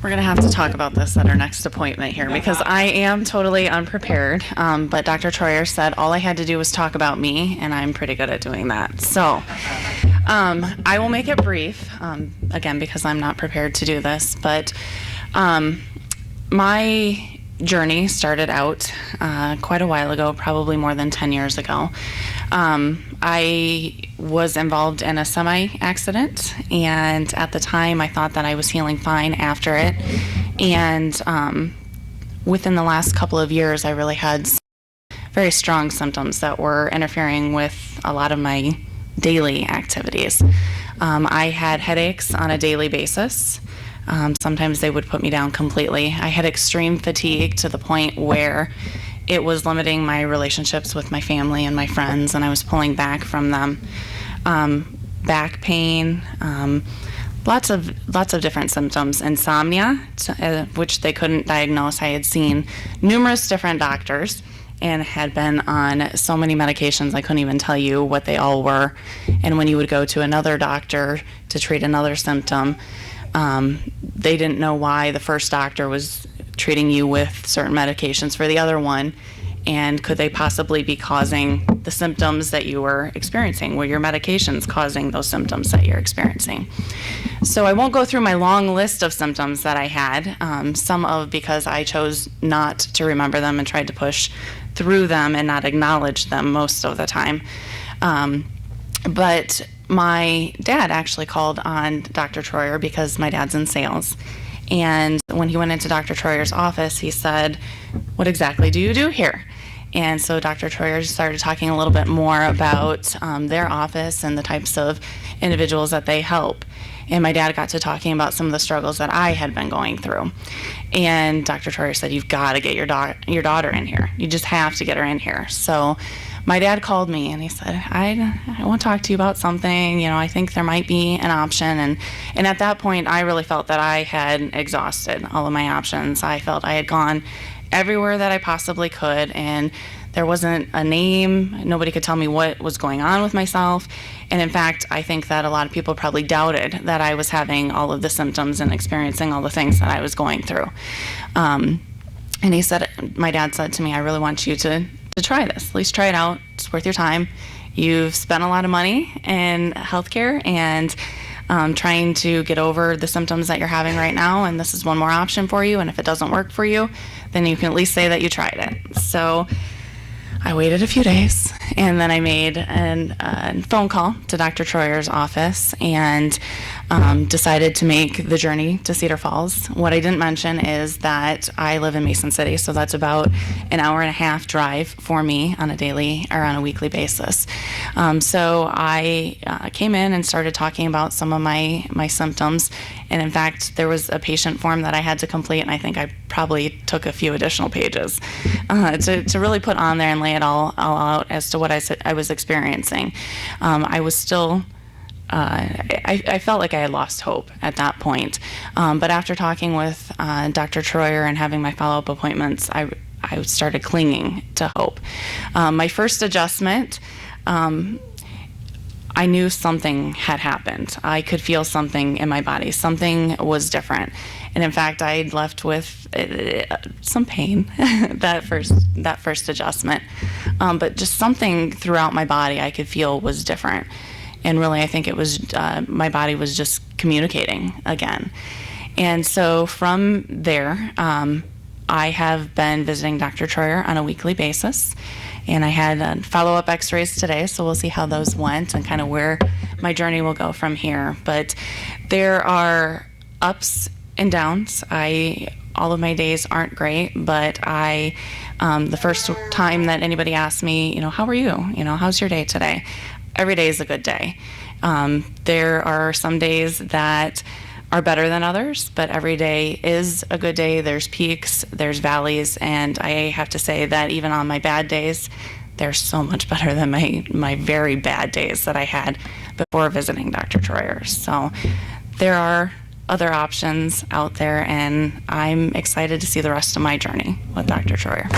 We're going to have to talk about this at our next appointment here because I am totally unprepared. But Dr. Troyer said all I had to do was talk about me, and I'm pretty good at doing that. So I will make it brief, again, because I'm not prepared to do this. But my journey started out quite a while ago, probably more than 10 years ago. I was involved in a semi-accident, and at the time I thought that I was healing fine after it. And within the last couple of years, I really had very strong symptoms that were interfering with a lot of my daily activities. I had headaches on a daily basis. Sometimes they would put me down completely. I had extreme fatigue to the point where it was limiting my relationships with my family and my friends, and I was pulling back from them. Back pain, lots of different symptoms. Insomnia, which they couldn't diagnose. I had seen numerous different doctors and had been on so many medications I couldn't even tell you what they all were. And when you would go to another doctor to treat another symptom, they didn't know why the first doctor was treating you with certain medications for the other one, and could they possibly be causing the symptoms that you were experiencing? Were your medications causing those symptoms that you're experiencing? So I won't go through my long list of symptoms that I had, some of because I chose not to remember them and tried to push through them and not acknowledge them most of the time. But my dad actually called on Dr. Troyer because my dad's in sales. And when he went into Dr. Troyer's office, he said, "What exactly do you do here?" And so Dr. Troyer started talking a little bit more about their office and the types of individuals that they help. And my dad got to talking about some of the struggles that I had been going through. And Dr. Troyer said, "You've got to get your daughter in here. You just have to get her in here." So my dad called me and he said, I want to talk to you about something. I think there might be an option. And at that point, I really felt that I had exhausted all of my options. I felt I had gone everywhere that I possibly could, and there wasn't a name. Nobody could tell me what was going on with myself. And in fact, I think that a lot of people probably doubted that I was having all of the symptoms and experiencing all the things that I was going through. And my dad said to me, "I really want you to try this. At least try it out. It's worth your time. You've spent a lot of money in healthcare and trying to get over the symptoms that you're having right now, and this is one more option for you. And if it doesn't work for you, then you can at least say that you tried it." So I waited a few days, and then I made a phone call to Dr. Troyer's office and decided to make the journey to Cedar Falls. What I didn't mention is that I live in Mason City, so that's about an hour and a half drive for me on a weekly basis. So I came in and started talking about some of my symptoms, and in fact, there was a patient form that I had to complete, and I think I probably took a few additional pages to really put on there and lay it all out as to what I was experiencing. I was still I felt like I had lost hope at that point. But after talking with Dr. Troyer and having my follow-up appointments, I started clinging to hope. My first adjustment, I knew something had happened. I could feel something in my body. Something was different. And in fact, I'd left with some pain that first adjustment. But just something throughout my body I could feel was different. And really, I think it was my body was just communicating again. And so from there, I have been visiting Dr. Troyer on a weekly basis. And I had follow-up x-rays today, so we'll see how those went and kind of where my journey will go from here. But there are ups and downs. All of my days aren't great, but the first time that anybody asked me, how are you? How's your day today? Every day is a good day. There are some days that are better than others, but every day is a good day. There's peaks, there's valleys, and I have to say that even on my bad days, they're so much better than my very bad days that I had before visiting Dr. Troyer. So there are other options out there, and I'm excited to see the rest of my journey with Dr. Troyer.